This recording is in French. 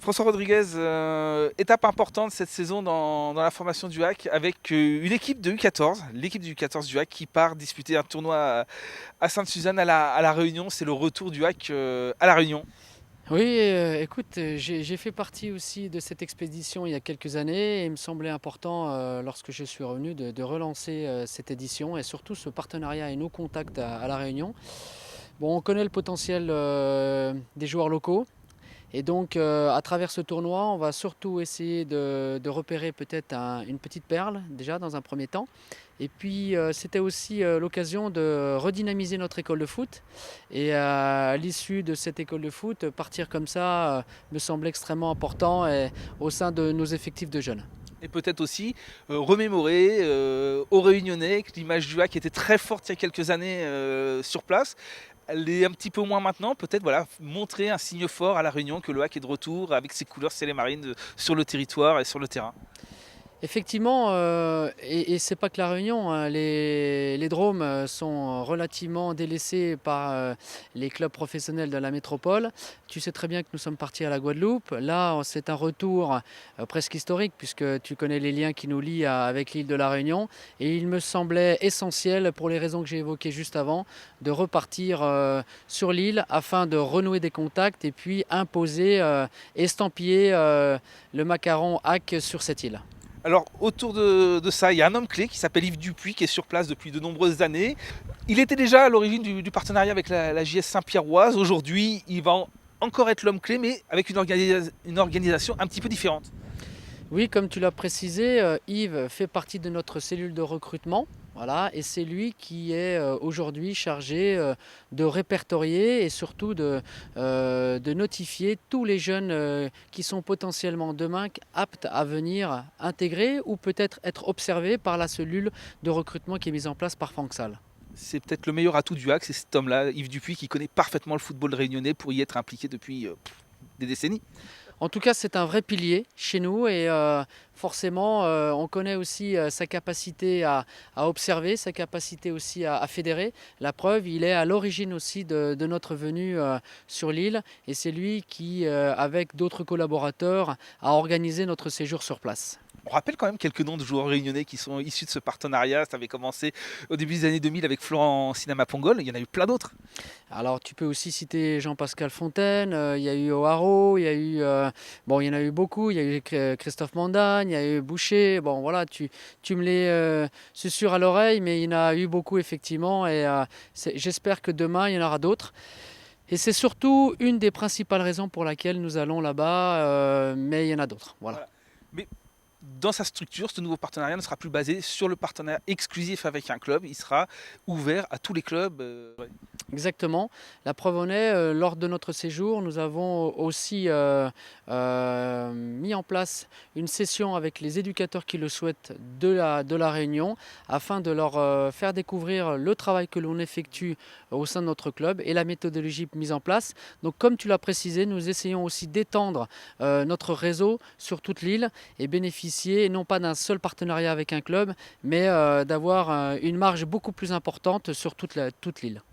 François Rodriguez, étape importante cette saison dans la formation du HAC avec une équipe de U14, l'équipe du U14 du HAC qui part disputer un tournoi à Sainte-Suzanne à la Réunion. C'est le retour du HAC à la Réunion. Oui, écoute, j'ai fait partie aussi de cette expédition il y a quelques années et il me semblait important, lorsque je suis revenu, de relancer cette édition et surtout ce partenariat et nos contacts à La Réunion. Bon, on connaît le potentiel des joueurs locaux. Et donc, à travers ce tournoi, on va surtout essayer de repérer peut-être une petite perle, déjà dans un premier temps. Et puis, c'était aussi l'occasion de redynamiser notre école de foot. Et à l'issue de cette école de foot, partir comme ça me semble extrêmement important au sein de nos effectifs de jeunes. Et peut-être aussi remémorer aux Réunionnais que l'image du HAC était très forte il y a quelques années sur place. Elle est un petit peu moins maintenant, peut-être voilà, montrer un signe fort à La Réunion que le HAC est de retour avec ses couleurs ciel et marine sur le territoire et sur le terrain. Effectivement, et c'est pas que la Réunion, hein, les Drômes sont relativement délaissés par les clubs professionnels de la métropole. Tu sais très bien que nous sommes partis à la Guadeloupe. Là, c'est un retour presque historique puisque tu connais les liens qui nous lient avec l'île de la Réunion. Et il me semblait essentiel, pour les raisons que j'ai évoquées juste avant, de repartir sur l'île afin de renouer des contacts et puis imposer, estampiller le macaron HAC sur cette île. Alors autour de ça, il y a un homme clé qui s'appelle Yves Dupuis qui est sur place depuis de nombreuses années. Il était déjà à l'origine du partenariat avec la JS Saint-Pierroise. Aujourd'hui, il va encore être l'homme clé, mais avec une organisation un petit peu différente. Oui, comme tu l'as précisé, Yves fait partie de notre cellule de recrutement. Voilà, et c'est lui qui est aujourd'hui chargé de répertorier et surtout de notifier tous les jeunes qui sont potentiellement demain aptes à venir intégrer ou peut-être être observés par la cellule de recrutement qui est mise en place par Fanxal. C'est peut-être le meilleur atout du HAC, c'est cet homme-là, Yves Dupuis, qui connaît parfaitement le football réunionnais pour y être impliqué depuis des décennies. En tout cas, c'est un vrai pilier chez nous et forcément, on connaît aussi sa capacité à observer, sa capacité aussi à fédérer. La preuve, il est à l'origine aussi de notre venue sur l'île et c'est lui qui, avec d'autres collaborateurs, a organisé notre séjour sur place. On rappelle quand même quelques noms de joueurs réunionnais qui sont issus de ce partenariat. Ça avait commencé au début des années 2000 avec Florent Sinama Pongol. Il y en a eu plein d'autres. Alors tu peux aussi citer Jean-Pascal Fontaine, il y a eu O'Haro, il y a eu bon il y en a eu beaucoup, il y a eu Christophe Mandagne, il y a eu Boucher, bon voilà tu me les susurres à l'oreille, mais il y en a eu beaucoup effectivement et j'espère que demain il y en aura d'autres. Et c'est surtout une des principales raisons pour laquelle nous allons là-bas, mais il y en a d'autres. Voilà. Voilà. Mais dans sa structure, ce nouveau partenariat ne sera plus basé sur le partenariat exclusif avec un club. Il sera ouvert à tous les clubs. Ouais. Exactement. La preuve en est, lors de notre séjour, nous avons aussi mis en place une session avec les éducateurs qui le souhaitent de la Réunion afin de leur faire découvrir le travail que l'on effectue au sein de notre club et la méthodologie mise en place. Donc comme tu l'as précisé, nous essayons aussi d'étendre notre réseau sur toute l'île et bénéficier non pas d'un seul partenariat avec un club, mais d'avoir une marge beaucoup plus importante sur toute l'île.